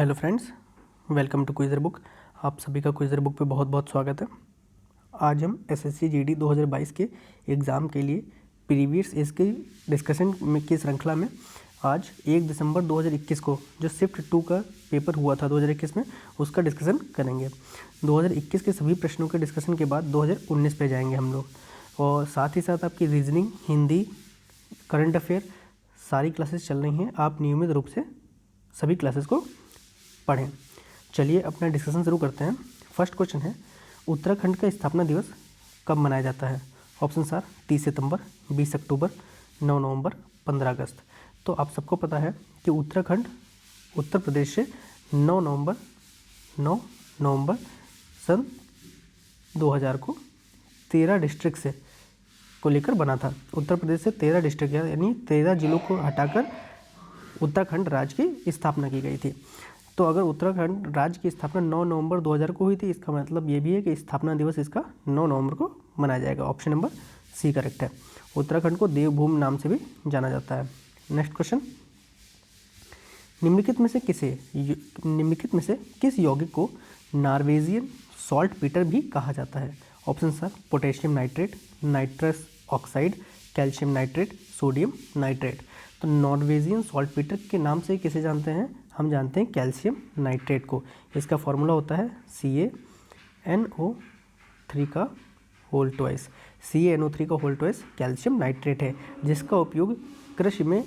Hello friends, welcome to quizzer book. आप सभी का क्विज़र बुक पे बहुत बहुत स्वागत है। आज हम एसएससी जीडी 2022 के एग्ज़ाम के लिए प्रीवियस इसके डिस्कशन में की श्रृंखला में आज 1 दिसंबर 2021 को जो शिफ्ट 2 का पेपर हुआ था 2021 में, उसका डिस्कशन करेंगे। 2021 के सभी प्रश्नों के डिस्कशन के बाद 2019 पे जाएंगे हम लोग, और साथ ही साथ आपकी रीजनिंग, हिंदी, करंट अफेयर सारी क्लासेस चल रही हैं। आप नियमित रूप से सभी क्लासेस को पढ़ें। चलिए अपना डिस्कशन शुरू करते हैं। फर्स्ट क्वेश्चन है, उत्तराखंड का स्थापना दिवस कब मनाया जाता है? ऑप्शन आर 30 सितंबर, 20 अक्टूबर, 9 नवंबर, 15 अगस्त। तो आप सबको पता है कि उत्तराखंड उत्तर प्रदेश से 9 नवंबर सन 2000 को 13 डिस्ट्रिक्ट से को लेकर बना था। उत्तर प्रदेश से 13 डिस्ट्रिक्ट यानी 13 जिलों को हटाकर उत्तराखंड राज्य की स्थापना की गई थी। तो अगर उत्तराखंड राज्य की स्थापना 9 नवंबर 2000 को हुई थी, इसका मतलब ये भी है कि स्थापना दिवस इसका 9 नवंबर को मनाया जाएगा। ऑप्शन नंबर सी करेक्ट है। उत्तराखंड को देवभूमि नाम से भी जाना जाता है। नेक्स्ट क्वेश्चन, निम्नलिखित में से किस यौगिक को नॉर्वेजियन सॉल्ट पीटर भी कहा जाता है? Option sir potassium nitrate, nitrous oxide, calcium nitrate, sodium nitrate. तो नॉर्वेजियन सॉल्ट पीटर के नाम से किसे जानते हैं? हम जानते हैं कैल्शियम नाइट्रेट को। इसका फॉर्मूला होता है CaNO3 का होल ट्वाइस। CaNO3 का होल ट्वाइस कैल्शियम नाइट्रेट है, जिसका उपयोग कृषि में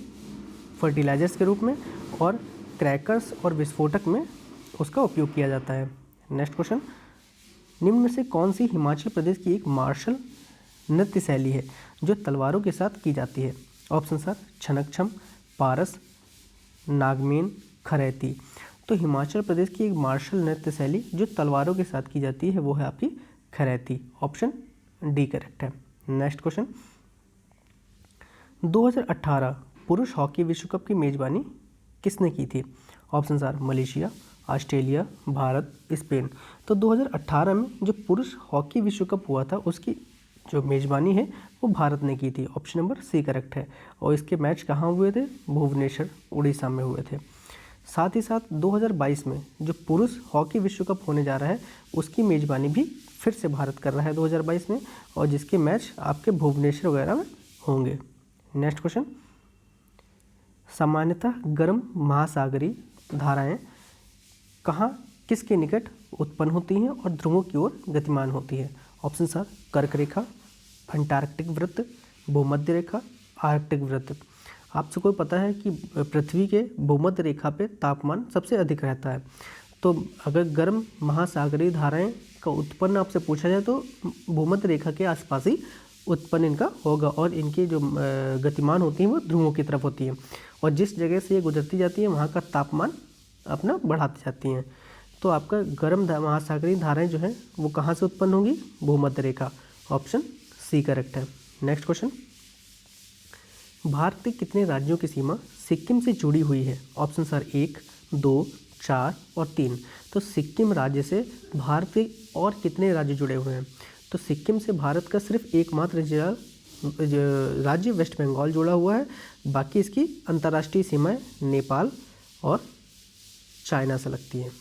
फर्टिलाइजर्स के रूप में और क्रैकर्स और विस्फोटक में उसका उपयोग किया जाता है। नेक्स्ट क्वेश्चन, निम्न में से कौन सी हिमाचल प्रदेश की एक मार्शल नृत्य शैली है जो तलवारों के साथ की जाती है? ऑप्शन सर छनक-छम, पारस, नागमेन, खरैती। तो हिमाचल प्रदेश की एक मार्शल नृत्य शैली जो तलवारों के साथ की जाती है वो है आपकी खरैती। ऑप्शन डी करेक्ट है। नेक्स्ट क्वेश्चन, 2018 पुरुष हॉकी विश्व कप की मेजबानी किसने की थी? Option are Malaysia, Australia, Bharat, Spain. तो 2018 में जो पुरुष हॉकी विश्व कप हुआ था उसकी जो मेजबानी है वो भारत ने की थी। ऑप्शन नंबर सी करेक्ट है। और इसके मैच कहाँ हुए थे? भुवनेश्वर, उड़ीसा में हुए थे। साथ ही साथ 2022 में जो पुरुष हॉकी विश्व कप होने जा रहा है उसकी मेजबानी भी फिर से भारत कर रहा है 2022 में, और जिसके मैच आपके भुवनेश्वर वगैरह में होंगे। नेक्स्ट क्वेश्चन, सामान्यतः गर्म महासागरीय धाराएं कहाँ किसके निकट उत्पन्न होती हैं और ध्रुवों की ओर गतिमान होती है? ऑप्शन सर कर्क रेखा, अंटार्कटिक वृत्त, भूमध्य रेखा, आर्कटिक वृत्त। आपसे कोई पता है कि पृथ्वी के भूमध्य रेखा पे तापमान सबसे अधिक रहता है। तो अगर गर्म महासागरीय धाराएं का उत्पन्न आपसे पूछा जाए तो भूमध्य रेखा के आसपास ही उत्पन्न इनका होगा, और इनकी जो गतिमान होती हैं वो ध्रुवों की तरफ होती हैं, और जिस जगह से ये गुजरती जाती है वहाँ का तापमान अपना बढ़ाती जाती हैं। तो आपका गर्म महासागरीय धाराएं जो हैं वो कहाँ से उत्पन्न होंगी? भूमध्य रेखा। ऑप्शन सी करेक्ट है। नेक्स्ट क्वेश्चन, भारत के कितने राज्यों की सीमा सिक्किम से जुड़ी हुई है? ऑप्शन सर 1, 2, 4 और 3। तो सिक्किम राज्य से भारत के और कितने राज्य जुड़े हुए हैं? तो सिक्किम से भारत का सिर्फ एकमात्र राज्य वेस्ट बंगाल जुड़ा हुआ है। बाकी इसकी अंतर्राष्ट्रीय सीमाएं नेपाल और चाइना से लगती हैं।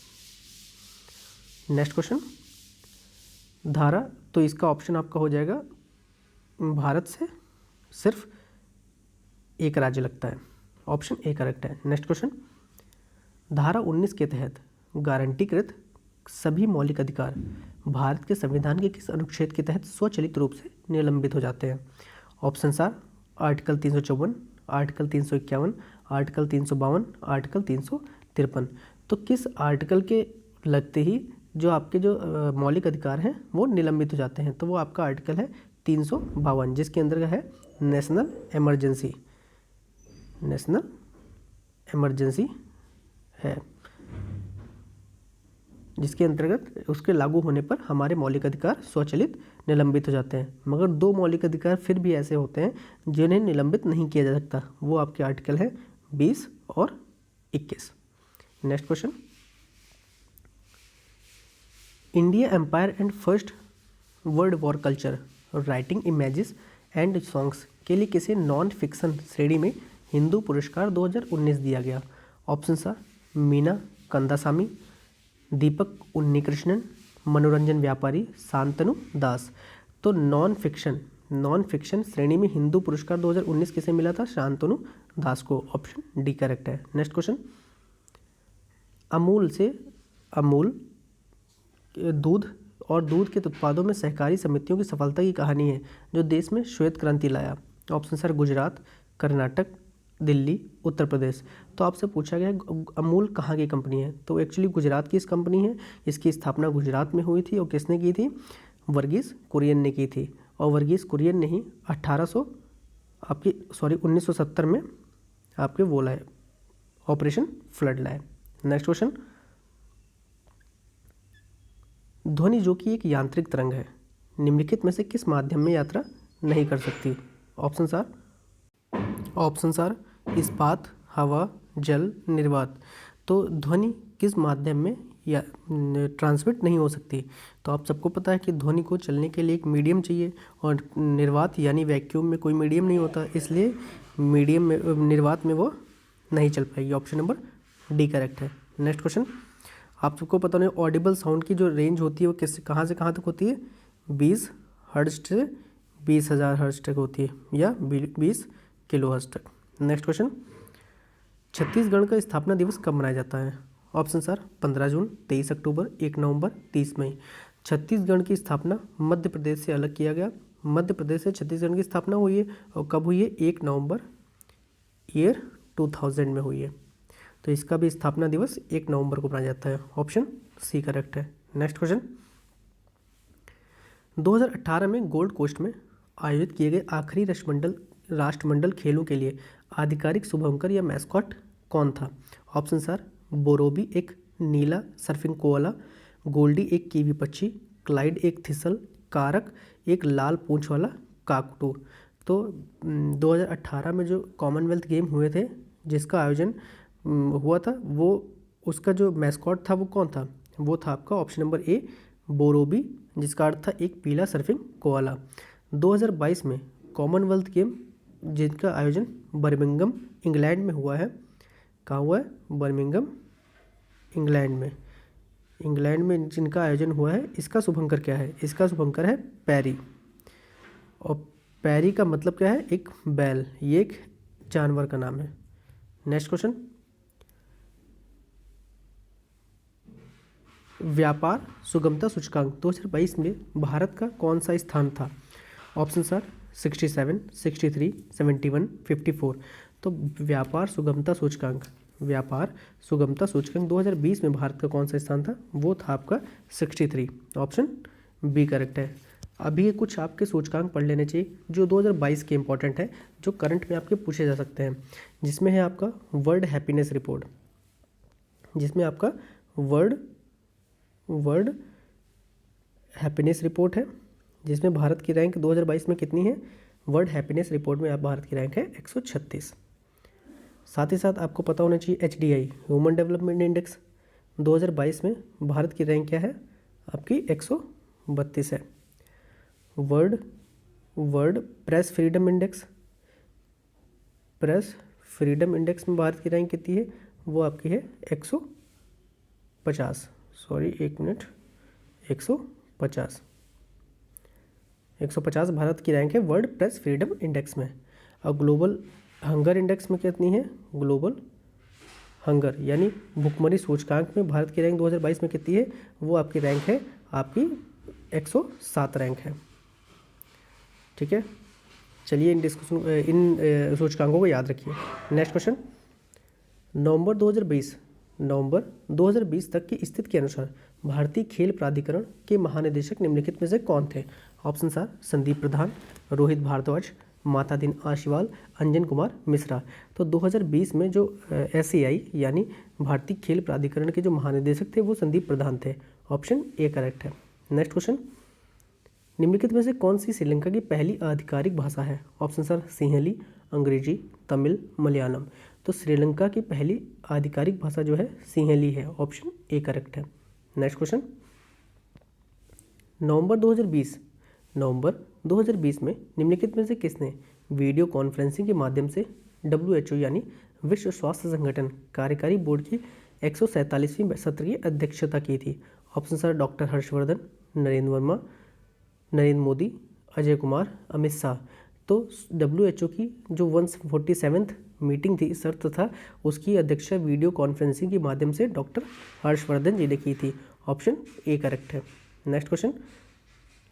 नेक्स्ट क्वेश्चन, धारा, तो इसका ऑप्शन आपका हो जाएगा भारत से सिर्फ एक राज्य लगता है। ऑप्शन ए करेक्ट है। नेक्स्ट क्वेश्चन, धारा 19 के तहत गारंटीकृत सभी मौलिक अधिकार भारत के संविधान के किस अनुच्छेद के तहत स्वचालित रूप से निलंबित हो जाते हैं? Option are article 354, article 351, article 352, article 353। तो किस आर्टिकल के लगते ही जो आपके जो मौलिक अधिकार हैं वो निलंबित हो जाते हैं? तो वो आपका आर्टिकल है 352, जिसके अंदर है नेशनल इमरजेंसी है, जिसके अंतर्गत उसके लागू होने पर हमारे मौलिक अधिकार स्वचालित निलंबित हो जाते हैं। मगर 2 मौलिक अधिकार फिर भी ऐसे होते हैं जिन्हें निलंबित नहीं किया जा सकता। वो आपके आर्टिकल है 20 और 21। Next question, India empire and first world war culture writing images and songs के लिए किसे नॉन फिक्शन श्रेणी में हिंदू पुरस्कार 2019 दिया गया? ऑप्शन आर मीना कंदासामी, दीपक उन्नीकृष्णन, मनोरंजन व्यापारी, शांतनु दास। तो नॉन फिक्शन श्रेणी में हिंदू पुरस्कार 2019 किसे मिला था? शांतनु दास को। ऑप्शन डी करेक्ट है। नेक्स्ट क्वेश्चन, अमूल दूध और दूध के उत्पादों में सहकारी समितियों की सफलता की कहानी है जो देश में श्वेत क्रांति लाया। Option sir Gujarat, Karnataka, Delhi, Uttar Pradesh. तो आपसे पूछा गया है अमूल कहाँ की कंपनी है? तो एक्चुअली गुजरात की इस कंपनी है। इसकी स्थापना गुजरात में हुई थी और किसने की थी? वर्गीस कुरियन ने की थी। और वर्गीस कुरियन ने ही 1970 में आपके वो लाए, ऑपरेशन फ्लड लाए। नेक्स्ट क्वेश्चन, ध्वनि जो कि एक यांत्रिक तरंग है निम्नलिखित में से किस माध्यम में यात्रा नहीं कर सकती? ऑप्शन आर इस्पात, हवा, जल, निर्वात। तो ध्वनि किस माध्यम में या ट्रांसमिट नहीं हो सकती? तो आप सबको पता है कि ध्वनि को चलने के लिए एक मीडियम चाहिए और निर्वात यानी वैक्यूम में कोई मीडियम नहीं होता, इसलिए मीडियम में निर्वात में वो नहीं चल पाएगी। ऑप्शन नंबर डी करेक्ट है। नेक्स्ट क्वेश्चन, आप सबको पता नहीं ऑडिबल साउंड की जो रेंज होती है वो कहाँ से कहाँ तक होती है? 20 हर्ट्ज से 20,000 हर्ट्ज तक होती है या 20 किलो हर्ट्ज तक। नेक्स्ट क्वेश्चन, छत्तीसगढ़ का स्थापना दिवस कब मनाया जाता है? ऑप्शन सर 15 जून, 23 अक्टूबर, 1 नवंबर, 30 मई। छत्तीसगढ़ की स्थापना मध्य प्रदेश से अलग किया गया। मध्य प्रदेश से छत्तीसगढ़ की स्थापना हुई है और कब हुई है? 1 नवंबर ईयर 2000 में हुई है। तो इसका भी स्थापना दिवस 1 नवंबर को मनाया जाता है। ऑप्शन सी करेक्ट है। नेक्स्ट क्वेश्चन, 2018 में गोल्ड कोस्ट में आयोजित किए गए आखिरी राष्ट्रमंडल खेलों के लिए आधिकारिक शुभंकर या मैस्कॉट कौन था? ऑप्शन सर बोरोबी एक नीला सर्फिंग कोअला, गोल्डी एक कीवी पक्षी, क्लाइड एक थिसल, कारक एक लाल पूंछ वाला काकटू। तो 2018 में जो कॉमनवेल्थ गेम हुए थे जिसका आयोजन हुआ था वो उसका जो मैस्कॉट था वो कौन था? वो था आपका ऑप्शन नंबर ए बोरोबी, जिसका अर्थ था एक पीला सर्फिंग कोअला। 2022 में कॉमनवेल्थ गेम जिनका आयोजन बर्मिंघम इंग्लैंड में हुआ है। कहाँ हुआ है? बर्मिंघम इंग्लैंड में जिनका आयोजन हुआ है, इसका शुभंकर क्या है? इसका शुभंकर है पैरी। और पैरी का मतलब क्या है? एक बैल, ये एक जानवर का नाम है। नेक्स्ट क्वेश्चन, व्यापार सुगमता सूचकांक 2022 में भारत का कौन सा स्थान था? Option sir 67, 63, 71, 54। तो व्यापार सुगमता सूचकांक 2020 में भारत का कौन सा स्थान था? वो था आपका 63। ऑप्शन बी करेक्ट है। अभी कुछ आपके सूचकांक पढ़ लेने चाहिए जो 2022 के इंपॉर्टेंट है, जो करंट में आपके पूछे जा सकते हैं, जिसमें है आपका वर्ल्ड हैप्पीनेस रिपोर्ट, जिसमें आपका वर्ल्ड हैप्पीनेस रिपोर्ट है, जिसमें भारत की रैंक 2022 में कितनी है? वर्ल्ड हैप्पीनेस रिपोर्ट में आप भारत की रैंक है 136। साथ ही साथ आपको पता होना चाहिए HDI ह्यूमन डेवलपमेंट इंडेक्स 2022 में भारत की रैंक क्या है? आपकी 132 है। वर्ल्ड प्रेस फ्रीडम इंडेक्स में भारत की रैंक कितनी है? वो आपकी है 150। 150 भारत की रैंक है वर्ल्ड प्रेस फ्रीडम इंडेक्स में। और ग्लोबल हंगर इंडेक्स में कितनी है? ग्लोबल हंगर यानी भुखमरी सूचकांक में भारत की रैंक 2022 में कितनी है? वो आपकी रैंक है आपकी 107 रैंक है। ठीक है, चलिए इन सूचकांकों को याद रखिए। नेक्स्ट क्वेश्चन, नवंबर 2020 तक की स्थिति के अनुसार भारतीय खेल प्राधिकरण के महानिदेशक निम्नलिखित में से कौन थे? ऑप्शन सर संदीप प्रधान, रोहित भारद्वाज, मातादीन आशीवाल, अंजन कुमार मिश्रा। तो 2020 में जो SCI यानी भारतीय खेल प्राधिकरण के जो महानिदेशक थे वो संदीप प्रधान थे। ऑप्शन ए करेक्ट है। नेक्स्ट क्वेश्चन, निम्नलिखित में से कौन सी श्रीलंका की पहली आधिकारिक भाषा है? ऑप्शन सर सिंहली, अंग्रेजी, तमिल, मलयालम। तो श्रीलंका की पहली आधिकारिक भाषा जो है सिंहली है। ऑप्शन ए करेक्ट है। नेक्स्ट क्वेश्चन, नवंबर 2020 में निम्नलिखित में से किसने वीडियो कॉन्फ्रेंसिंग के माध्यम से WHO यानी विश्व स्वास्थ्य संगठन कार्यकारी बोर्ड की 147वीं सत्र की अध्यक्षता की थी? Option sir doctor Harshvardhan, Narendra Verma, Narendra Modi, Ajay Kumar, Amit Shah. तो WHO की जो 147th मीटिंग थी सर तथा उसकी अध्यक्षता वीडियो कॉन्फ्रेंसिंग के माध्यम से डॉक्टर हर्षवर्धन जी ने की थी। ऑप्शन ए करेक्ट है। नेक्स्ट क्वेश्चन,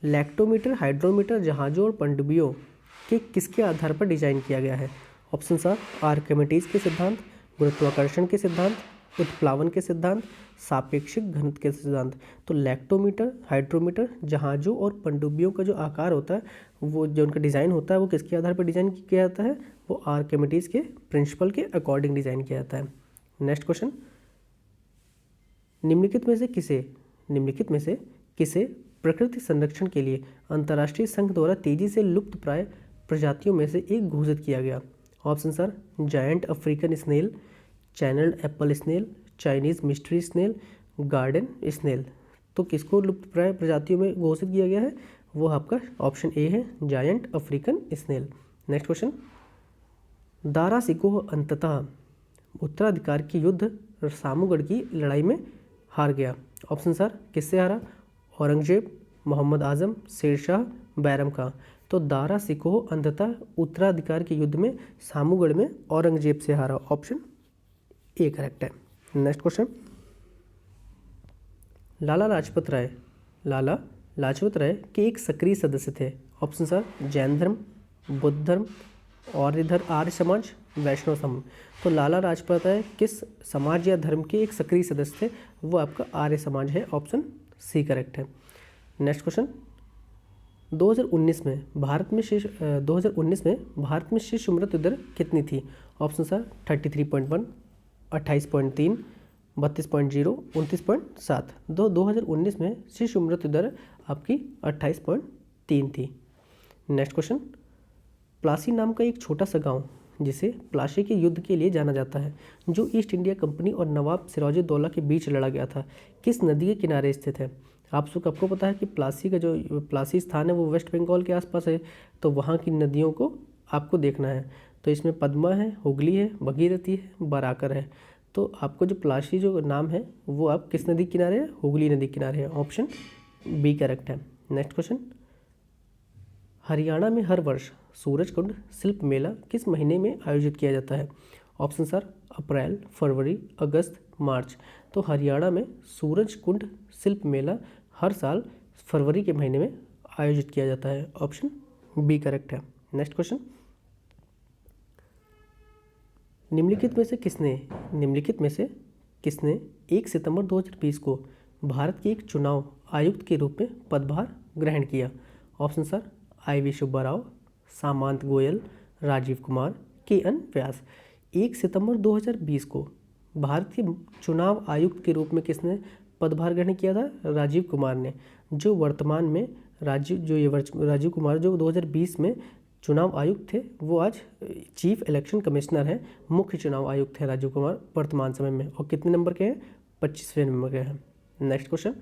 लैक्टोमीटर हाइड्रोमीटर जहाज़ों और पनडुब्बियों के किसके आधार पर डिजाइन किया गया है? ऑप्शन सर आर्किमिडीज के सिद्धांत, गुरुत्वाकर्षण के सिद्धांत, उत्प्लावन के सिद्धांत, सापेक्षिक घनत्व के सिद्धांत। तो लैक्टोमीटर हाइड्रोमीटर जहाज़ों और पनडुब्बियों का जो आकार होता है, वो जो उनका डिज़ाइन होता है, वो किसके आधार पर डिज़ाइन किया जाता है? वो आर्किमिडीज के प्रिंसिपल के अकॉर्डिंग डिज़ाइन किया जाता है। नेक्स्ट क्वेश्चन, निम्नलिखित में से किसे प्रकृति संरक्षण के लिए अंतर्राष्ट्रीय संघ द्वारा तेजी से लुप्त प्राय प्रजातियों में से एक घोषित किया गया? Option sir giant African snail, channelled apple snail, Chinese mystery snail, garden snail. तो किसको लुप्त प्राय प्रजातियों में घोषित किया गया है? वो आपका ऑप्शन ए है, giant African snail. Next question, Dara Shikoh अंततः उत्तराधिकार के युद्ध सामूगढ़ की लड़ाई में हार गया। ऑप्शन सर किससे हारा? औरंगजेब, मोहम्मद आजम, शेरशाह, बैरम खां। तो दारा सिकोह अंततः उत्तराधिकार के युद्ध में सामूगढ़ में औरंगजेब से हारा। ऑप्शन ए करेक्ट है। नेक्स्ट क्वेश्चन, लाला लाजपत राय के एक सक्रिय सदस्य थे। ऑप्शन सर जैन धर्म, बुद्ध धर्म, और आर्य समाज, वैष्णव समाज। तो लाला लाजपत राय किस समाज या धर्म के एक सक्रिय सदस्य थे? वो आपका आर्य समाज है। ऑप्शन सी करेक्ट है। नेक्स्ट क्वेश्चन, 2019 में भारत में शिशु मृत्यु दर कितनी थी? Option sir 33.1, 28.3, 32.0, 29.7। 2019 में शिशु मृत्यु दर आपकी 28.3 थी। नेक्स्ट क्वेश्चन, प्लासी नाम का एक छोटा सा गांव जिसे प्लासी के युद्ध के लिए जाना जाता है, जो ईस्ट इंडिया कंपनी और नवाब सिराजुद्दौला के बीच लड़ा गया था, किस नदी के किनारे स्थित है? आपको पता है कि प्लासी स्थान है वो वेस्ट बंगाल के आसपास है, तो वहाँ की नदियों को आपको देखना है। तो इसमें पद्मा है, हुगली है, भगीरथी है, बराकर है। तो आपको जो प्लासी जो नाम है वो आप किस नदी किनारे है? हुगली नदी किनारे है। ऑप्शन बी करेक्ट है। नेक्स्ट क्वेश्चन, हरियाणा में हर वर्ष सूरजकुंड शिल्प मेला किस महीने में आयोजित किया जाता है? ऑप्शन सर अप्रैल, फरवरी, अगस्त, मार्च। तो हरियाणा में सूरजकुंड शिल्प मेला हर साल फरवरी के महीने में आयोजित किया जाता है। ऑप्शन बी करेक्ट है। नेक्स्ट क्वेश्चन, निम्नलिखित में से किसने 1 सितंबर 2020 को भारत के एक चुनाव आयुक्त के रूप में पदभार ग्रहण किया? Option sir IV Subba Rao, Samant Goyal, Rajiv Kumar, KN Vyas. 1 सितंबर 2020 को भारत के चुनाव आयुक्त के रूप में किसने पदभार ग्रहण किया था? राजीव कुमार ने। जो वर्तमान में राजीव कुमार जो 2020 में चुनाव आयुक्त थे, वो आज चीफ इलेक्शन कमिश्नर हैं, मुख्य चुनाव आयुक्त हैं राजीव कुमार वर्तमान समय में। और कितने नंबर के हैं? 25वें नंबर के हैं। नेक्स्ट क्वेश्चन,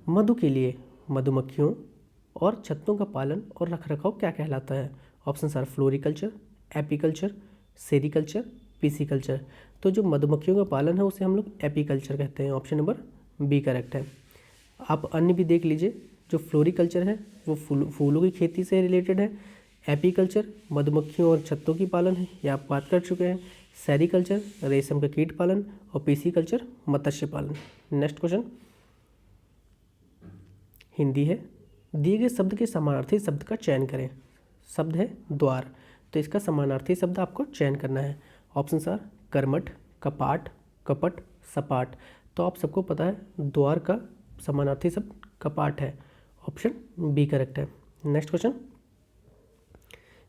मधु के लिए मधुमक्खियों और छत्तों का पालन और रखरखाव क्या कहलाता है? Option sir floriculture, apiculture, sericulture, pisciculture. तो जो मधुमक्खियों का पालन है उसे हम लोग एपीकल्चर कहते हैं। ऑप्शन नंबर बी करेक्ट है। आप अन्य भी देख लीजिए, जो फ्लोरिकल्चर है वो फूलों की खेती से रिलेटेड है, एपीकल्चर मधुमक्खियों और छत्तों की पालन है, ये आप बात कर चुके हैं, सेरिकल्चर रेशम का कीट पालन, और पीसीकल्चर मत्स्य पालन। नेक्स्ट क्वेश्चन हिंदी है, दिए गए शब्द के समानार्थी शब्द का चयन करें। शब्द है द्वार, तो इसका समानार्थी शब्द आपको चयन करना है। ऑप्शन सर कर्मठ, कपाट, कपट, सपाट। तो आप सबको पता है द्वार का समानार्थी शब्द कपाट है। ऑप्शन बी करेक्ट है। नेक्स्ट क्वेश्चन,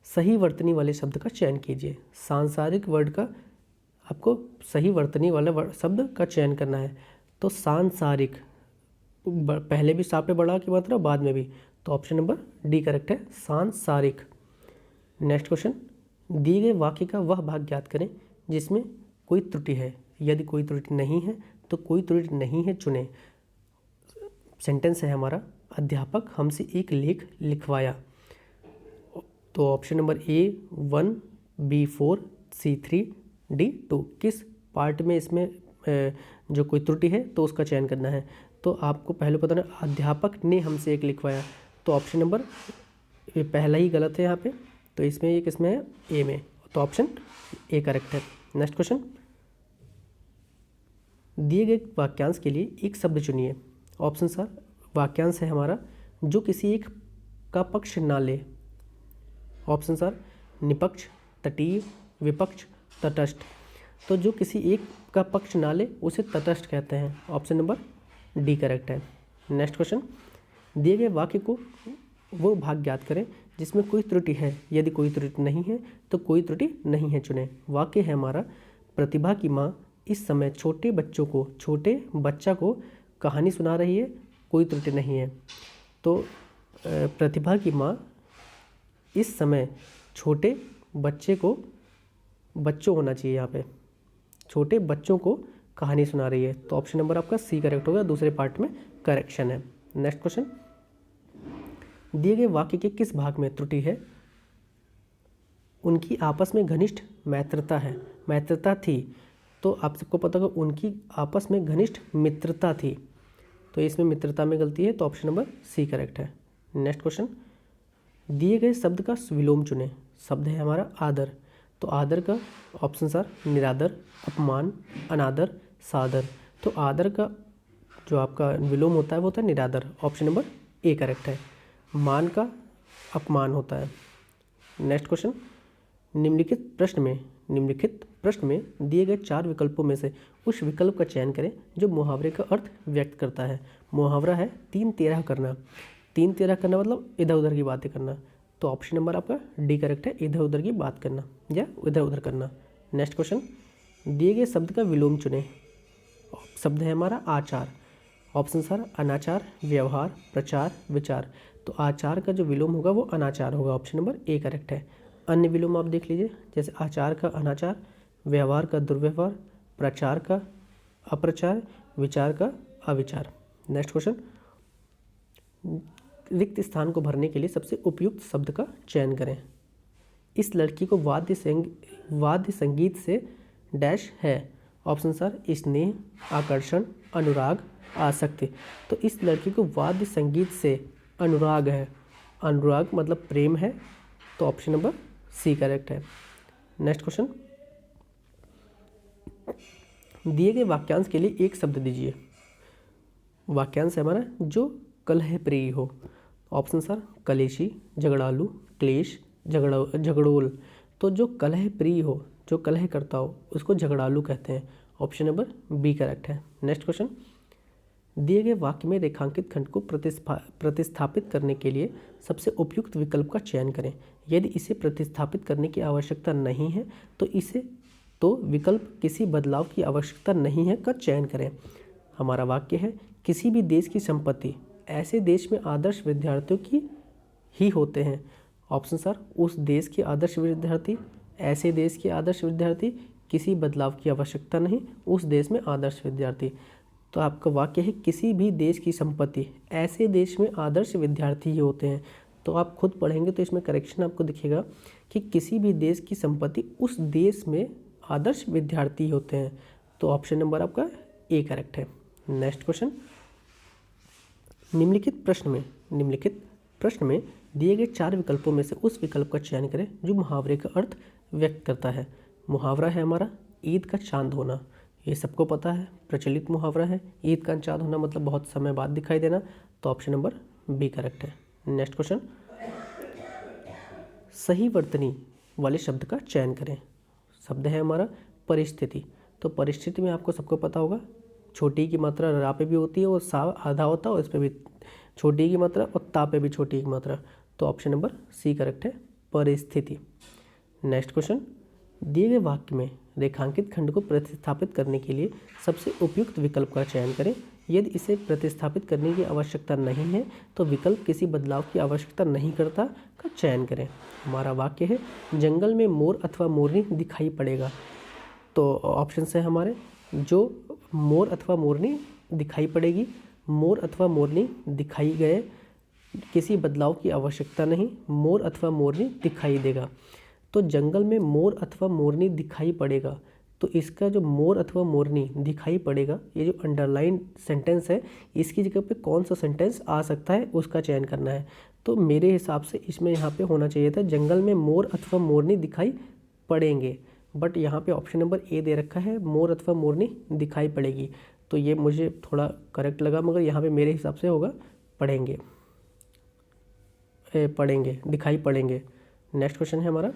सही वर्तनी वाले शब्द का चयन कीजिए। सांसारिक वर्ड का आपको सही वर्तनी वाला शब्द का चयन करना है। तो सांसारिक पहले भी सा पे बढ़ा की मात्रा, बाद में भी, तो ऑप्शन नंबर डी करेक्ट है, सांसारिक। नेक्स्ट क्वेश्चन, दिए गए वाक्य का वह भाग ज्ञात करें जिसमें कोई त्रुटि है। यदि कोई त्रुटि नहीं है तो कोई त्रुटि नहीं है चुने। सेंटेंस है हमारा, अध्यापक हमसे एक लेख लिखवाया। तो option number A 1, B 4, C 3, D 2 किस पार्ट में इसमें जो कोई त्रुटि है तो उसका चयन करना है। तो आपको पहले पता ना, अध्यापक ने हमसे एक लिखवाया, तो ऑप्शन नंबर पहला ही गलत है यहाँ पे, तो इसमें एक इसमें है ए में, तो ऑप्शन ए करेक्ट है। नेक्स्ट क्वेश्चन, दिए गए वाक्यांश के लिए एक शब्द चुनिए। ऑप्शन सर, वाक्यांश है हमारा जो किसी एक का पक्ष ना ले। ऑप्शन सर, निपक्ष, तटीय, विपक्ष, तटस्थ। तो जो किसी एक का पक्ष ना ले उसे तटस्थ कहते हैं। ऑप्शन नंबर डी करेक्ट है। नेक्स्ट क्वेश्चन, दिए गए वाक्य को वो भाग ज्ञात करें जिसमें कोई त्रुटि है, यदि कोई त्रुटि नहीं है तो कोई त्रुटि नहीं है चुनें। वाक्य है हमारा, प्रतिभा की माँ इस समय छोटे बच्चा को कहानी सुना रही है, कोई त्रुटि नहीं है। तो प्रतिभा की माँ इस समय छोटे बच्चों होना चाहिए, यहाँ पे छोटे बच्चों को कहानी सुना रही है, तो ऑप्शन नंबर आपका सी करेक्ट होगा, दूसरे पार्ट में करेक्शन है। नेक्स्ट क्वेश्चन, दिए गए वाक्य के किस भाग में त्रुटि है? उनकी आपस में घनिष्ठ मैत्रता थी, तो आप सबको पता होगा उनकी आपस में घनिष्ठ मित्रता थी, तो इसमें मित्रता में गलती है, तो ऑप्शन नंबर सी करेक्ट है। नेक्स्ट क्वेश्चन, दिए गए शब्द का विलोम चुनें। शब्द है हमारा आदर, तो आदर का ऑप्शन सर निरादर, अपमान, अनादर, सादर। तो आदर का जो आपका विलोम होता है वो होता है निरादर, ऑप्शन नंबर ए करेक्ट है। मान का अपमान होता है। नेक्स्ट क्वेश्चन, निम्नलिखित प्रश्न में दिए गए 4 विकल्पों में से उस विकल्प का चयन करें जो मुहावरे का अर्थ व्यक्त करता है। मुहावरा है 3-13 करना। 3-13 करना मतलब इधर उधर की बातें करना, तो ऑप्शन नंबर आपका डी करेक्ट है, इधर उधर की बात करना या इधर उधर करना। नेक्स्ट क्वेश्चन, दिए गए शब्द का विलोम चुनें। शब्द है हमारा आचार। ऑप्शन सर अनाचार, व्यवहार, प्रचार, विचार। तो आचार का जो विलोम होगा वो अनाचार होगा, ऑप्शन नंबर ए करेक्ट है। अन्य विलोम आप देख लीजिए, जैसे आचार का अनाचार, व्यवहार का दुर्व्यवहार, प्रचार का अप्रचार, विचार का अविचार। नेक्स्ट क्वेश्चन, रिक्त स्थान को भरने के लिए सबसे उपयुक्त शब्द का चयन करें। इस लड़की को वाद्य संगीत से डैश है। ऑप्शन सर स्नेह, आकर्षण, अनुराग, आसक्ति। तो इस लड़की को वाद्य संगीत से अनुराग है, अनुराग मतलब प्रेम है, तो ऑप्शन नंबर सी करेक्ट है। नेक्स्ट क्वेश्चन, दिए गए वाक्यांश के लिए एक शब्द दीजिए। वाक्यांश है हमारा जो कलह प्रिय हो। ऑप्शन सर कलेशी, झगड़ालू, क्लेश, झगड़ोल। तो जो कलह प्रिय हो, जो कलह करता हो, उसको झगड़ालू कहते हैं, ऑप्शन नंबर बी करेक्ट है। नेक्स्ट क्वेश्चन, दिए गए वाक्य में रेखांकित खंड को प्रतिस्थापित करने के लिए सबसे उपयुक्त विकल्प का चयन करें। यदि इसे प्रतिस्थापित करने की आवश्यकता नहीं है तो विकल्प किसी बदलाव की आवश्यकता नहीं है का चयन करें। हमारा वाक्य है, किसी भी देश की संपत्ति ऐसे देश में आदर्श विद्यार्थियों की ही होते हैं। ऑप्शन सर उस देश के आदर्श विद्यार्थी, ऐसे देश के आदर्श विद्यार्थी, किसी बदलाव की आवश्यकता नहीं, उस देश में आदर्श विद्यार्थी। तो आपका वाक्य है किसी भी देश की संपत्ति ऐसे देश में आदर्श विद्यार्थी ही होते हैं। तो आप खुद पढ़ेंगे तो इसमें करेक्शन आपको दिखेगा कि किसी भी देश की संपत्ति उस देश में आदर्श विद्यार्थी होते हैं, तो ऑप्शन नंबर आपका ए करेक्ट है। नेक्स्ट क्वेश्चन, निम्नलिखित प्रश्न में दिए गए 4 विकल्पों में से उस विकल्प का चयन करें जो मुहावरे का अर्थ व्यक्त करता है। मुहावरा है हमारा ईद का चांद होना, ये सबको पता है, प्रचलित मुहावरा है। ईद का चांद होना मतलब बहुत समय बाद दिखाई देना, तो ऑप्शन नंबर बी करेक्ट है। नेक्स्ट क्वेश्चन, सही वर्तनी वाले शब्द का चयन करें। शब्द है हमारा परिस्थिति। तो परिस्थिति में आपको सबको पता होगा छोटी की मात्रा रा पे भी होती है और सा आधा होता है, और इस पर भी छोटी की मात्रा और ता पे भी छोटी की मात्रा, तो ऑप्शन नंबर सी करेक्ट है, परिस्थिति। नेक्स्ट क्वेश्चन, दिए गए वाक्य में रेखांकित खंड को प्रतिस्थापित करने के लिए सबसे उपयुक्त विकल्प का चयन करें। यदि इसे प्रतिस्थापित करने की आवश्यकता नहीं है तो विकल्प किसी बदलाव की आवश्यकता नहीं करता का चयन करें। हमारा वाक्य है, जंगल में मोर अथवा मोरनी दिखाई पड़ेगा। तो ऑप्शन है हमारे, जो मोर अथवा मोरनी दिखाई पड़ेगी, मोर अथवा मोरनी दिखाई गए, किसी बदलाव की आवश्यकता नहीं, मोर अथवा मोरनी दिखाई देगा। तो जंगल में मोर अथवा मोरनी दिखाई पड़ेगा, तो इसका जो मोर अथवा मोरनी दिखाई पड़ेगा, ये जो अंडरलाइन सेंटेंस है, इसकी जगह पे कौन सा सेंटेंस आ सकता है उसका चयन करना है। तो मेरे हिसाब से इसमें यहाँ पे होना चाहिए था जंगल में मोर अथवा मोरनी दिखाई पड़ेंगे, बट यहाँ पे ऑप्शन नंबर ए दे रखा है मोर अथवा मोरनी दिखाई पड़ेगी। तो ये मुझे थोड़ा करेक्ट लगा, मगर यहाँ पे मेरे हिसाब से होगा पढ़ेंगे, पढ़ेंगे, दिखाई पड़ेंगे। नेक्स्ट क्वेश्चन है हमारा,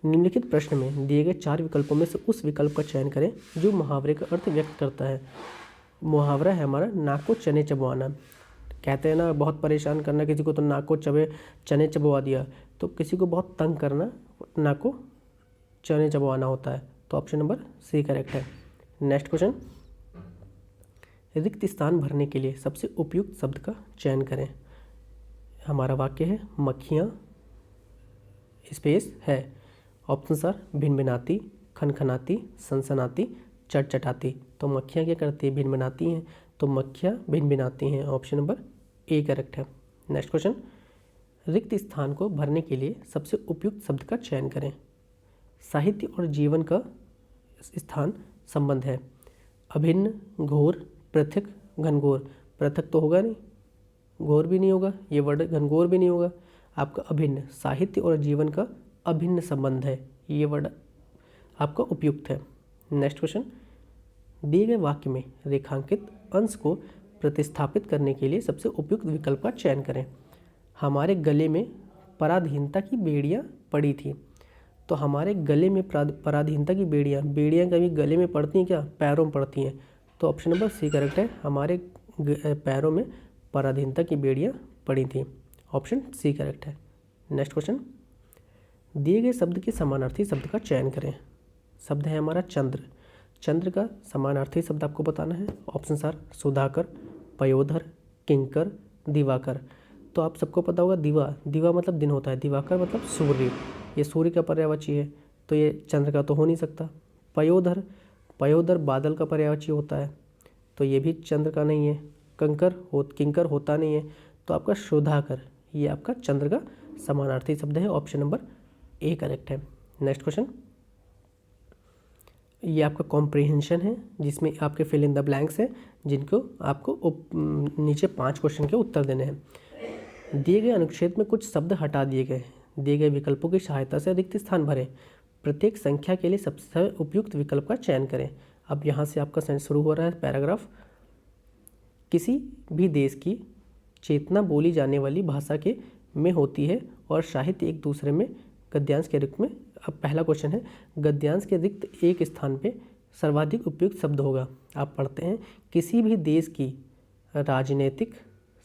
निम्नलिखित प्रश्न में दिए गए 4 विकल्पों में से उस विकल्प का चयन करें जो मुहावरे का अर्थ व्यक्त करता है। मुहावरा है हमारा नाक को चने चबवाना। कहते हैं ना, बहुत परेशान करना किसी को, तो नाक को चने चबवा दिया, तो किसी को बहुत तंग करना, नाक को चने चबवाना होता है। तो ऑप्शन नंबर सी करेक्ट है। नेक्स्ट क्वेश्चन, रिक्त स्थान भरने के लिए सबसे उपयुक्त शब्द का चयन करें। हमारा वाक्य है मक्खियाँ स्पेस है। ऑप्शन आर भिनभिनाती, खनखनाती, सनसनाती, चटचटाती। तो मक्खियाँ क्या करती है, भिनभिनाती हैं, तो मक्खियाँ भिनभिनाती हैं। ऑप्शन नंबर ए करेक्ट है। नेक्स्ट क्वेश्चन, रिक्त स्थान को भरने के लिए सबसे उपयुक्त शब्द का चयन करें। साहित्य और जीवन का स्थान संबंध है। अभिन्न, घोर, पृथक, घनघोर। पृथक तो होगा नहीं, घोर भी नहीं होगा, ये वर्ड घनघोर भी नहीं होगा। आपका अभिन्न, साहित्य और जीवन का अभिन्न संबंध है, ये वर्ड आपका उपयुक्त है। नेक्स्ट क्वेश्चन, दिए गए वाक्य में रेखांकित अंश को प्रतिस्थापित करने के लिए सबसे उपयुक्त विकल्प का चयन करें। हमारे गले में पराधीनता की बेड़ियाँ पड़ी थी। तो हमारे गले में पराधीनता की बेड़ियाँ कभी गले में पड़ती हैं क्या, पैरों में पड़ती हैं। तो ऑप्शन नंबर सी करेक्ट है, हमारे पैरों में पराधीनता की बेड़ियाँ पड़ी थी। ऑप्शन सी करेक्ट है। नेक्स्ट क्वेश्चन, दिए गए शब्द के समानार्थी शब्द का चयन करें। शब्द है हमारा चंद्र। चंद्र का समानार्थी शब्द आपको बताना है। ऑप्शन आर सुधाकर, पयोधर, किंकर, दिवाकर। तो आप सबको पता होगा दिवा मतलब दिन होता है, दिवाकर मतलब सूर्य, ये सूर्य का पर्यायवाची है, तो ये चंद्र का तो हो नहीं सकता। पयोधर बादल का पर्यायवाची होता है, तो ये भी चंद्र का नहीं है। किंकर होता नहीं है, तो आपका सुधाकर ये आपका चंद्र का समानार्थी शब्द है। ऑप्शन नंबर ए करेक्ट है। नेक्स्ट क्वेश्चन, ये आपका कॉम्प्रिहेंशन है, जिसमें आपके फिल इन द ब्लैंक्स है, जिनको आपको नीचे 5 क्वेश्चन के उत्तर देने हैं। दिए गए अनुच्छेद में कुछ शब्द हटा दिए गए। दिए गए विकल्पों की सहायता से रिक्त स्थान भरें। प्रत्येक संख्या के लिए सबसे उपयुक्त विकल्प का चयन करें। अब यहाँ से आपका सेंस शुरू हो रहा है पैराग्राफ। किसी भी देश की चेतना बोली जाने वाली भाषा के में होती है और साहित्य एक दूसरे में गद्यांश के रिक्त में। अब पहला क्वेश्चन है, गद्यांश के रिक्त एक स्थान पे सर्वाधिक उपयुक्त शब्द होगा। आप पढ़ते हैं, किसी भी देश की राजनीतिक,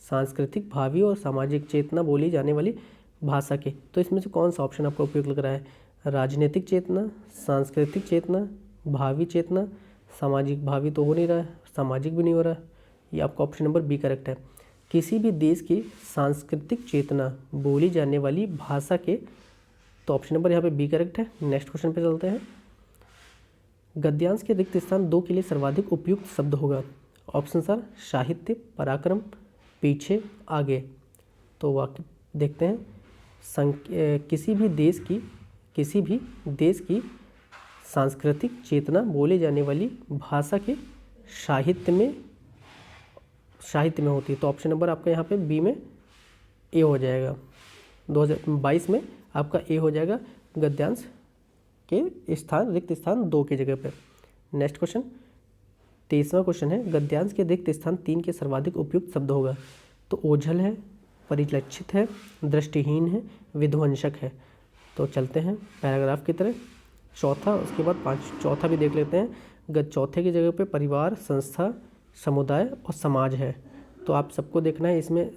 सांस्कृतिक, भावी और सामाजिक चेतना बोली जाने वाली भाषा के। तो इसमें से कौन सा ऑप्शन आपको उपयुक्त लग रहा है? राजनीतिक चेतना, सांस्कृतिक चेतना, भावी चेतना, सामाजिक। भावी तो हो नहीं रहा है, सामाजिक भी नहीं हो रहा है, ये आपका ऑप्शन नंबर बी करेक्ट है। किसी भी देश की सांस्कृतिक चेतना बोली जाने वाली भाषा के, तो ऑप्शन नंबर यहाँ पे बी करेक्ट है। नेक्स्ट क्वेश्चन पे चलते हैं। गद्यांश के रिक्त स्थान 2 के लिए सर्वाधिक उपयुक्त शब्द होगा। ऑप्शन सर साहित्य, पराक्रम, पीछे, आगे। तो वाक्य देखते हैं, किसी भी देश की सांस्कृतिक चेतना बोले जाने वाली भाषा के साहित्य में होती है। तो ऑप्शन नंबर आपका यहाँ पे बी में ए हो जाएगा। 2022 में आपका ए हो जाएगा गद्यांश के स्थान, रिक्त स्थान 2 की जगह पे। नेक्स्ट क्वेश्चन, 23वां क्वेश्चन है, गद्यांश के रिक्त स्थान 3 के सर्वाधिक उपयुक्त शब्द होगा। तो ओझल है, परिलक्षित है, दृष्टिहीन है, विध्वंसक है। तो चलते हैं पैराग्राफ की तरह। चौथा, उसके बाद 5, चौथा भी देख लेते हैं। चौथे की जगह पे परिवार, संस्था, समुदाय और समाज है। तो आप सबको देखना है इसमें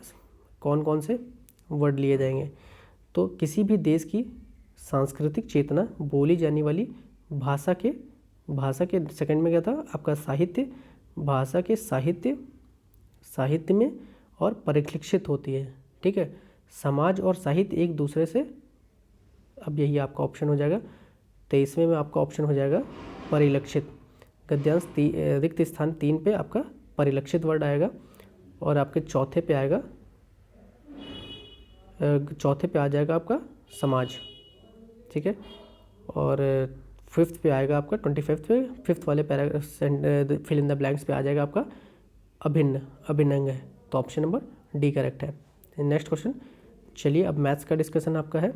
कौन कौन से वर्ड लिए जाएंगे। तो किसी भी देश की सांस्कृतिक चेतना बोली जाने वाली भाषा के सेकंड में क्या था आपका साहित्य, भाषा के साहित्य में और परिलक्षित होती है। ठीक है, समाज और साहित्य एक दूसरे से, अब यही आपका ऑप्शन हो जाएगा। 23वें में आपका ऑप्शन हो जाएगा परिलक्षित। गद्यांश रिक्त स्थान 3 पे आपका परिलक्षित वर्ड आएगा और आपके चौथे पे आ जाएगा आपका समाज। ठीक है, और 5th पे आएगा आपका 25th पे, 5th वाले paragraph fill in the blanks पे आ जाएगा आपका अभिन्न, अभिन्न अंग है। तो ऑप्शन नंबर डी करेक्ट है। नेक्स्ट क्वेश्चन, चलिए अब मैथ्स का डिस्कशन आपका है।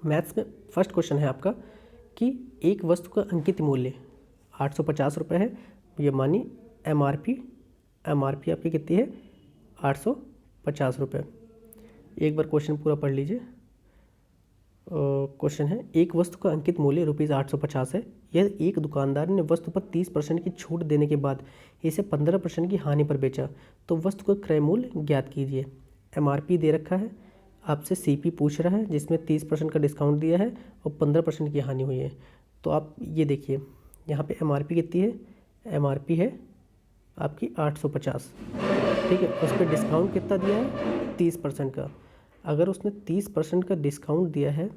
मैथ्स में फर्स्ट क्वेश्चन है आपका कि एक वस्तु का अंकित मूल्य 850 रुपये है, ये मानी एमआरपी आपकी कितनी है 850 रुपये। एक बार क्वेश्चन पूरा पढ़ लीजिए। क्वेश्चन है, एक वस्तु का अंकित मूल्य ₹850 है। यदि एक दुकानदार ने वस्तु पर 30% की छूट देने के बाद इसे 15% की हानि पर बेचा तो वस्तु का क्रय मूल्य ज्ञात कीजिए। एमआरपी दे रखा है, आपसे सीपी पूछ रहा है जिसमें 30% का डिस्काउंट दिया है और 15% की हानि हुई है। तो आप ये देखिए यहाँ पे एमआरपी कितनी है, एमआरपी है आपकी 850, ठीक है। उस पर डिस्काउंट कितना दिया है 30% का। अगर उसने 30% का डिस्काउंट दिया है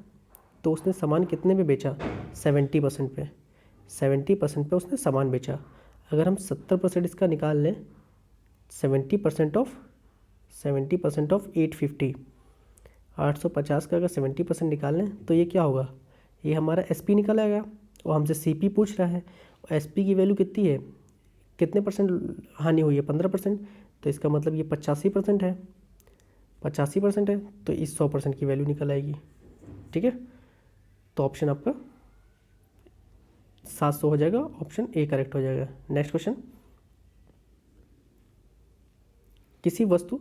तो उसने सामान कितने पे बेचा 70% पे, 70% पे उसने सामान बेचा। अगर हम 70% इसका निकाल लें 70% ऑफ 850, 850 का अगर 70% निकाल लें तो ये क्या होगा, ये हमारा एसपी निकल आएगा और हमसे सीपी पूछ रहा है। और एसपी की वैल्यू कितनी है, कितने परसेंट हानि हुई है 15%, तो इसका मतलब ये 85% है, 85% है तो इस 100% की वैल्यू निकल आएगी, ठीक है। तो ऑप्शन आपका 700 हो जाएगा, ऑप्शन ए करेक्ट हो जाएगा। नेक्स्ट क्वेश्चन, किसी वस्तु,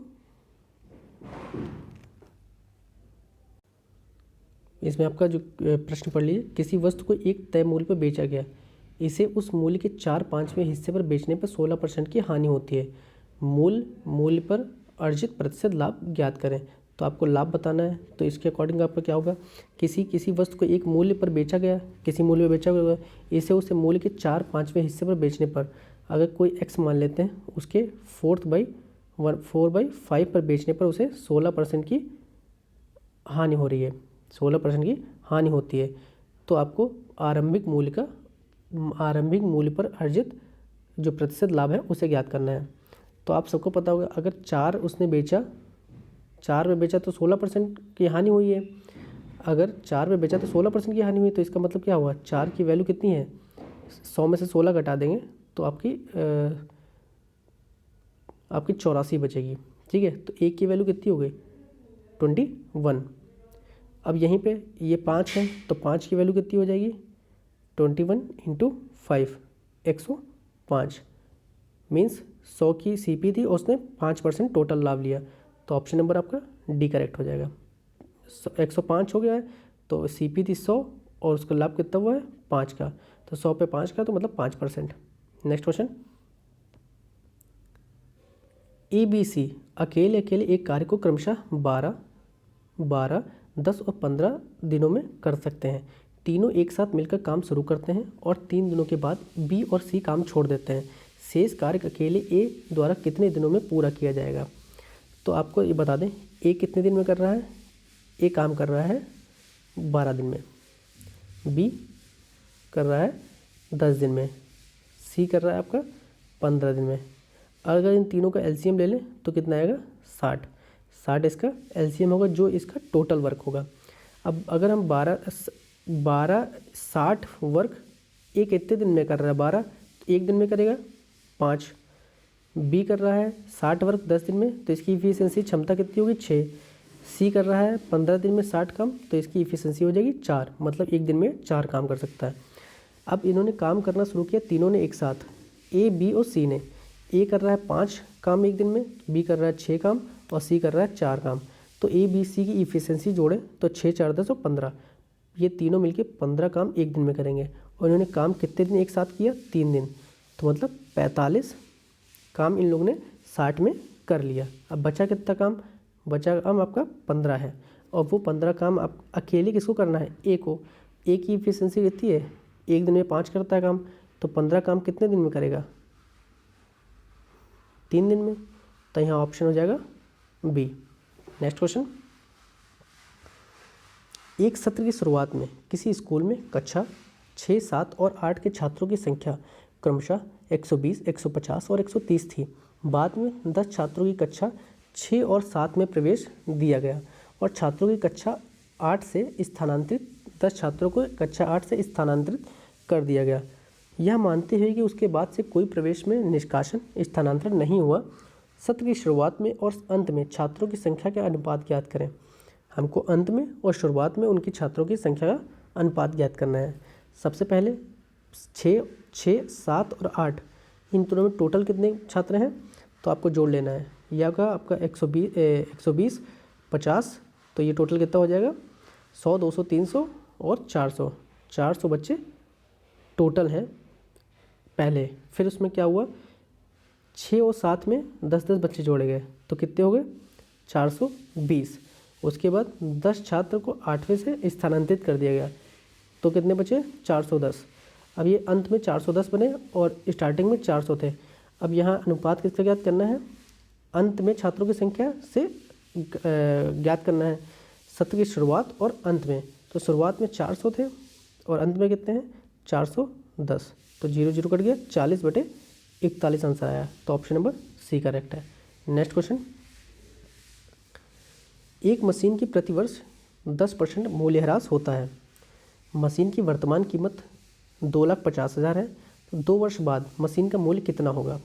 इसमें आपका जो प्रश्न पढ़ लीजिए, किसी वस्तु को एक तय मूल्य पर बेचा गया, इसे उस मूल्य के 4/5वें हिस्से पर बेचने पर 16% की हानि होती है। मूल्य पर अर्जित प्रतिशत लाभ ज्ञात करें। तो आपको लाभ बताना है, तो इसके अकॉर्डिंग आपका क्या होगा, किसी वस्तु को एक मूल्य पर बेचा गया, किसी मूल्य पर बेचा गया, इसे उस मूल्य के 4/5वें हिस्से पर बेचने पर, अगर कोई एक्स मान लेते हैं, उसके 4/5 पर बेचने पर उसे 16% की हानि हो रही है, 16% की हानि होती है। तो आपको आरंभिक मूल्य पर अर्जित जो प्रतिशत लाभ है उसे ज्ञात करना है। तो आप सबको पता होगा, अगर 4 उसने बेचा, 4 में बेचा तो 16% की हानि हुई है। अगर 4 में बेचा तो 16% की हानि हुई, तो इसका मतलब क्या हुआ, 4 की वैल्यू कितनी है, 100 में से 16 घटा देंगे तो आपकी 84 बचेगी, ठीक है। तो एक की वैल्यू कितनी हो गई 21। अब यहीं पे ये 5 है तो 5 की वैल्यू कितनी हो जाएगी 21 × 5, 105, मीन्स 100 की सीपी थी और उसने 5% टोटल लाभ लिया। तो ऑप्शन नंबर आपका डी करेक्ट हो जाएगा। 105 हो गया है तो सीपी थी 100 और उसका लाभ कितना हुआ है 5 का, तो 100 पे 5 का तो मतलब 5%। नेक्स्ट क्वेश्चन, ABC अकेले एक कार्य को क्रमशः 12, 10 और 15 दिनों में कर सकते हैं। तीनों एक साथ मिलकर काम शुरू करते हैं और 3 दिनों के बाद B और C काम छोड़ देते हैं। शेष कार्य अकेले A द्वारा कितने दिनों में पूरा किया जाएगा। तो आपको ये बता दें, A कितने दिन में कर रहा है, A काम कर रहा है 12 दिन में, B कर रहा है 10 दिन में, C कर रहा है आपका 15 दिन में। अगर इन तीनों का एलसीएम ले लें तो कितना आएगा 60 इसका एलसीएम होगा जो इसका टोटल वर्क होगा। अब अगर हम 60 वर्क एक कितने दिन में कर रहा है 12, एक दिन में करेगा 5। बी कर रहा है 60 वर्क 10 दिन में, तो इसकी इफिशियंसी क्षमता कितनी होगी 6। सी कर रहा है 15 दिन में 60 काम, तो इसकी इफिशियंसी हो जाएगी 4, मतलब एक दिन में 4 काम कर सकता है। अब इन्होंने काम करना शुरू किया तीनों ने एक साथ, ए बी और सी ने। ए कर रहा है 5 काम एक दिन में, बी कर रहा है 6 काम और सी कर रहा है 4 काम। तो ए बी सी की इफिशियंसी जोड़ें तो 6 4 10 और 15, ये तीनों मिलके 15 काम एक दिन में करेंगे। और इन्होंने काम कितने दिन एक साथ किया 3 दिन, तो मतलब 45 काम इन लोगों ने 60 में कर लिया। अब बचा कितना काम, बचा काम आपका 15 है, और वो 15 काम आप अकेले किसको करना है, ए को। ए की इफिशियंसी कितनी है, एक दिन में 5 करता है काम, तो 15 काम कितने दिन में करेगा 3 दिन में। तो यहाँ ऑप्शन हो जाएगा बी। नेक्स्ट क्वेश्चन, एक सत्र की शुरुआत में किसी स्कूल में कक्षा 6, 7 और 8 के छात्रों की संख्या क्रमशः 120, 150 और 130 थी। बाद में 10 छात्रों की कक्षा 6 और 7 में प्रवेश दिया गया और छात्रों की कक्षा 8 से स्थानांतरित 10 छात्रों को कक्षा 8 से स्थानांतरित कर दिया गया। यह मानते हुए कि उसके बाद से कोई प्रवेश में निष्कासन स्थानांतरण नहीं हुआ, सत्र की शुरुआत में और अंत में छात्रों की संख्या का अनुपात ज्ञात करें। हमको अंत में और शुरुआत में उनकी छात्रों की संख्या का अनुपात ज्ञात करना है। सबसे पहले 6, 7 और 8 इन दोनों में टोटल कितने छात्र हैं तो आपको जोड़ लेना है। यह होगा आपका 120, 50, तो ये टोटल कितना हो जाएगा 100, 200, 300 और 400। 400 बच्चे टोटल हैं पहले। फिर उसमें क्या हुआ 6 और 7 में 10-10 बच्चे जोड़े गए तो कितने हो गए 420। उसके बाद 10 छात्र को 8वें से स्थानांतरित कर दिया गया तो कितने बचे 410। अब ये अंत में 410 बने और स्टार्टिंग में 400 थे। अब यहाँ अनुपात किसका ज्ञात करना है, अंत में छात्रों की संख्या से ज्ञात करना है, सत्र की शुरुआत और अंत में। तो शुरुआत में 400 थे और अंत में कितने हैं 410, तो 0 0 कट गया, 40/41 आंसर आया। तो ऑप्शन नंबर सी करेक्ट है। नेक्स्ट क्वेश्चन, एक मशीन की प्रतिवर्ष 10% मूल्यह्रास होता है। मशीन की वर्तमान कीमत 2,50,000 है, तो 2 वर्ष बाद मशीन का मूल्य कितना होगा।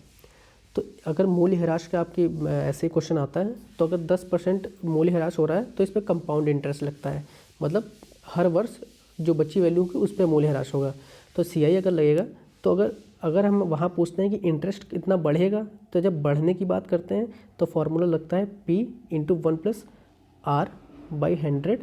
तो अगर मूल्यह्रास का आपके ऐसे क्वेश्चन आता है तो अगर 10% मूल्यह्रास हो रहा है तो इस पर कंपाउंड इंटरेस्ट लगता है, मतलब हर वर्ष जो बची वैल्यू की उस पर मूल्यह्रास होगा। तो CI अगर लगेगा तो अगर हम वहाँ पूछते हैं कि इंटरेस्ट कितना बढ़ेगा, तो जब बढ़ने की बात करते हैं तो फॉर्मूला लगता है P × 1 + R/100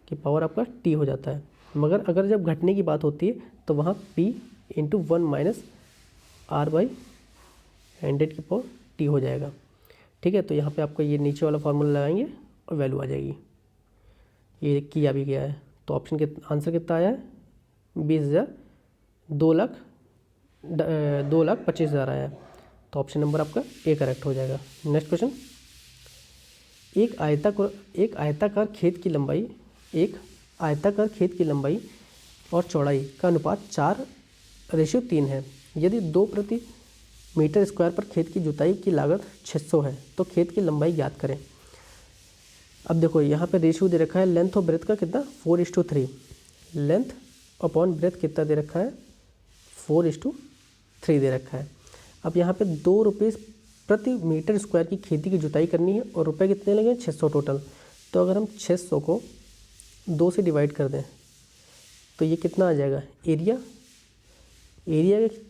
की पावर आपका T हो जाता है। मगर अगर जब घटने की बात होती है तो वहाँ P × 1 - R/100 की पावर T हो जाएगा। ठीक है, तो यहाँ पे आपको ये नीचे वाला फार्मूला लगाएंगे और वैल्यू आ जाएगी। ये किया भी गया है। तो ऑप्शन के आंसर कितना आया है 20,000, 2,25,000 आया है। तो ऑप्शन नंबर आपका ए करेक्ट हो जाएगा। नेक्स्ट क्वेश्चन, एक आयताकार खेत की लंबाई और चौड़ाई का अनुपात 4:3 है। यदि 2 प्रति मीटर स्क्वायर पर खेत की जुताई की लागत 600 है तो खेत की लंबाई ज्ञात करें। अब देखो यहाँ पे रेशियो दे रखा है लेंथ और ब्रेथ का कितना 4:3, लेंथ अपॉन ब्रेथ कितना दे रखा है 4:3 दे रखा है। अब यहाँ पे 2 रुपये प्रति मीटर स्क्वायर की खेती की जुताई करनी है और रुपए कितने लगे 600 टोटल। तो अगर हम 600 को 2 से डिवाइड कर दें तो ये कितना आ जाएगा एरिया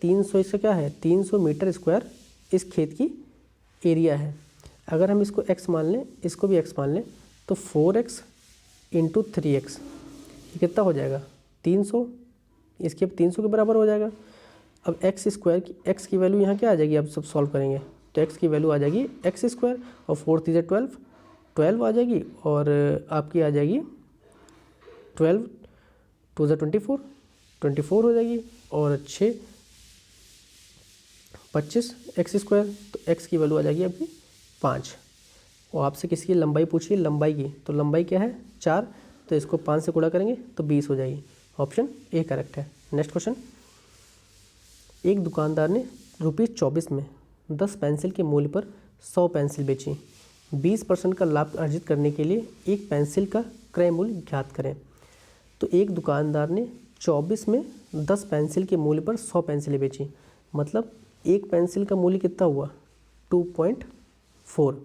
300, इसका क्या है 300 मीटर स्क्वायर इस खेत की एरिया है। अगर हम इसको x मान लें, इसको भी x मान लें, तो 4x × 3x ये कितना हो जाएगा 300, इसके 300 के बराबर हो जाएगा। अब x की वैल्यू यहाँ क्या आ जाएगी, अब सब सॉल्व करेंगे तो x की वैल्यू आ जाएगी x² और 4 3 12 आ जाएगी और आपकी आ जाएगी 12 2 24 हो जाएगी और 6 25 x², तो x की वैल्यू आ जाएगी आपकी 5। और आपसे किसकी लंबाई पूछी है लंबाई की, तो लंबाई क्या है 4, तो इसको 5 से गुणा करेंगे तो 20 हो जाएगी। ऑप्शन ए करेक्ट है। नेक्स्ट क्वेश्चन, एक दुकानदार ने ₹24 में 10 पेंसिल के मूल्य पर 100 पेंसिल बेची। 20% का लाभ अर्जित करने के लिए एक पेंसिल का क्रय मूल्य ज्ञात करें। तो एक दुकानदार ने 24 में 10 पेंसिल के मूल्य पर 100 पेंसिलें बेची, मतलब एक पेंसिल का मूल्य कितना हुआ 2.4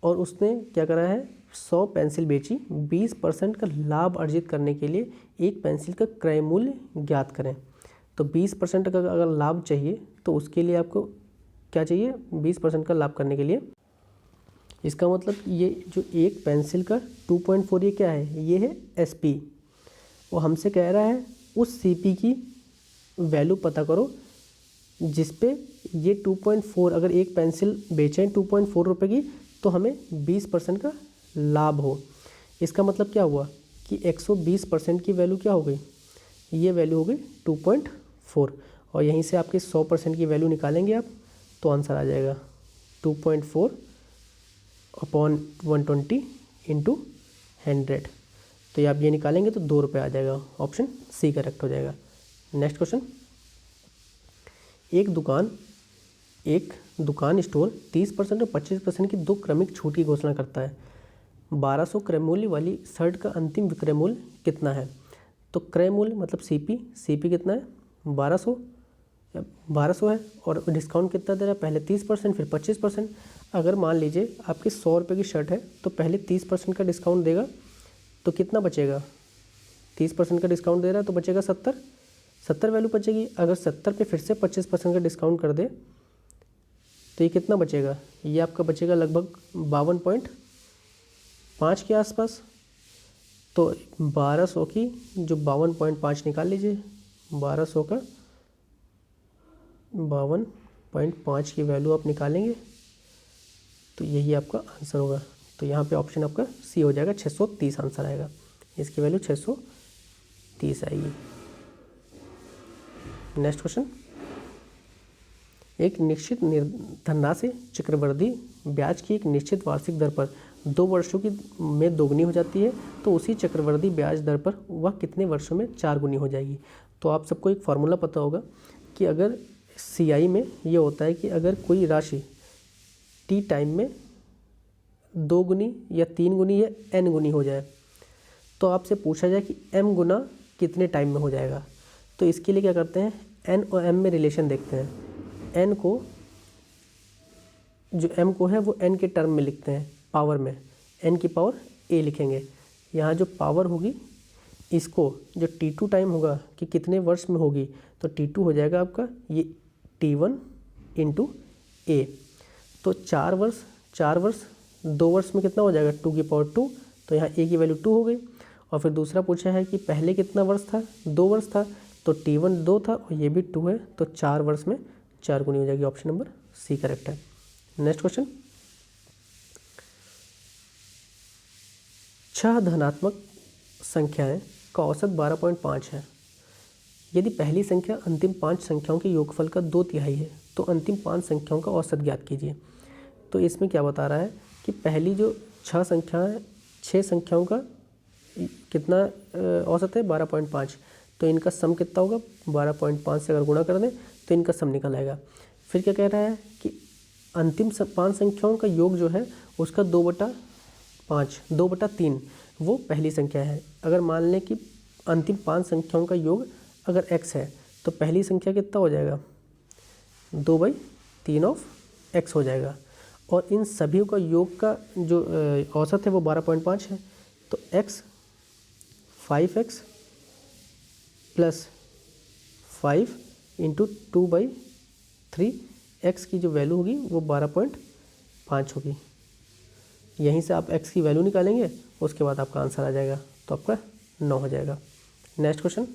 और उसने क्या करा है 100 पेंसिल बेची। 20% का लाभ अर्जित करने के लिए एक पेंसिल का क्रय मूल्य ज्ञात करें। तो 20% का अगर लाभ चाहिए तो उसके लिए आपको क्या चाहिए 20% का लाभ करने के लिए, इसका मतलब ये जो एक पेंसिल का 2.4 ये क्या है, ये है SP। वो हमसे कह रहा है उस CP की वैल्यू पता करो जिस पे ये 2.4, अगर एक पेंसिल बेचें 2.4 रुपये की तो हमें 20% का लाभ हो। इसका मतलब क्या हुआ कि 120% की वैल्यु क्या हो गई, ये वैल्यू हो गई 2.4 और यहीं से आपके 100% की वैल्यू निकालेंगे आप तो आंसर आ जाएगा 2.4 अपॉन 120 × 100। तो ये आप ये निकालेंगे तो 2 रुपये आ जाएगा। ऑप्शन सी करेक्ट हो जाएगा। नेक्स्ट क्वेश्चन, एक दुकान स्टोर 30% और 25% की 2 क्रमिक छूट की घोषणा करता है। 1200 क्रय मूल्य वाली शर्ट का अंतिम विक्रय मूल्य कितना है। तो क्रय मूल्य मतलब सीपी कितना है 1200 है और डिस्काउंट कितना दे रहा है, पहले 30% फिर 25%। अगर मान लीजिए आपकी 100 रुपये की शर्ट है तो पहले 30% का डिस्काउंट देगा तो कितना बचेगा, 30% का डिस्काउंट दे रहा है तो बचेगा 70 वैल्यू बचेगी। अगर 70 पे फिर से 25% का डिस्काउंट कर दे तो ये कितना बचेगा, ये आपका बचेगा लगभग 52.5 के आसपास। तो 1200 की जो 52.5 निकाल लीजिए, 1200 का 52.5 की वैल्यू आप निकालेंगे तो यही आपका आंसर होगा। तो यहाँ पे ऑप्शन आपका सी हो जाएगा, 630 आंसर आएगा। इसकी वैल्यू 630 आएगी। नेक्स्ट क्वेश्चन, एक निश्चित धनराशि चक्रवृद्धि ब्याज की एक निश्चित वार्षिक दर पर 2 वर्षों की में दोगुनी हो जाती है, तो उसी चक्रवृद्धि ब्याज दर पर वह कितने वर्षों में 4 गुनी हो जाएगी। तो आप सबको एक फार्मूला पता होगा कि अगर सीआई में ये होता है कि अगर कोई राशि टी टाइम में 2 गुनी या 3 गुनी या n गुनी हो जाए तो आपसे पूछा जाए कि m गुना कितने टाइम में हो जाएगा। तो इसके लिए क्या करते हैं, n और m में रिलेशन देखते हैं। n को जो m को है वो n के टर्म में लिखते हैं, पावर में, n की पावर a लिखेंगे। यहाँ जो पावर होगी इसको जो t2 टाइम होगा कि कितने वर्ष में होगी, तो t2 हो जाएगा आपका ये t1 इंटू a। तो 4 वर्ष 2 वर्ष में कितना हो जाएगा 2 की पावर 2, तो यहाँ a की वैल्यू 2 हो गई। और फिर दूसरा पूछा है कि पहले कितना वर्ष था, 2 वर्ष था, तो t1 2 था और ये भी 2 है, तो 4 वर्ष में 4 गुनी हो जाएगी। ऑप्शन नंबर सी करेक्ट है। नेक्स्ट क्वेश्चन, 6 धनात्मक संख्याएं का औसत 12.5 है। यदि पहली संख्या अंतिम 5 संख्याओं के योगफल का 2/3 है तो अंतिम 5 संख्याओं का औसत ज्ञात कीजिए। तो इसमें क्या बता रहा है कि पहली जो 6 संख्याओं का कितना औसत है 12.5, तो इनका सम कितना होगा, 12.5 से अगर गुणा कर दें तो इनका सम निकल आएगा। फिर क्या कह रहा है कि अंतिम 5 संख्याओं का योग जो है उसका 2/3 वो पहली संख्या है। अगर मान लें कि अंतिम 5 संख्याओं का योग अगर x है तो पहली संख्या कितना हो जाएगा, 2/3 ऑफ x हो जाएगा। और इन सभी का योग का जो औसत है वो 12.5 है, तो x 5x plus 5 into 2/3 x की जो वैल्यू होगी वो 12.5 होगी। यहीं से आप x की वैल्यू निकालेंगे, उसके बाद आपका आंसर आ जाएगा, तो आपका 9 हो जाएगा। Next question,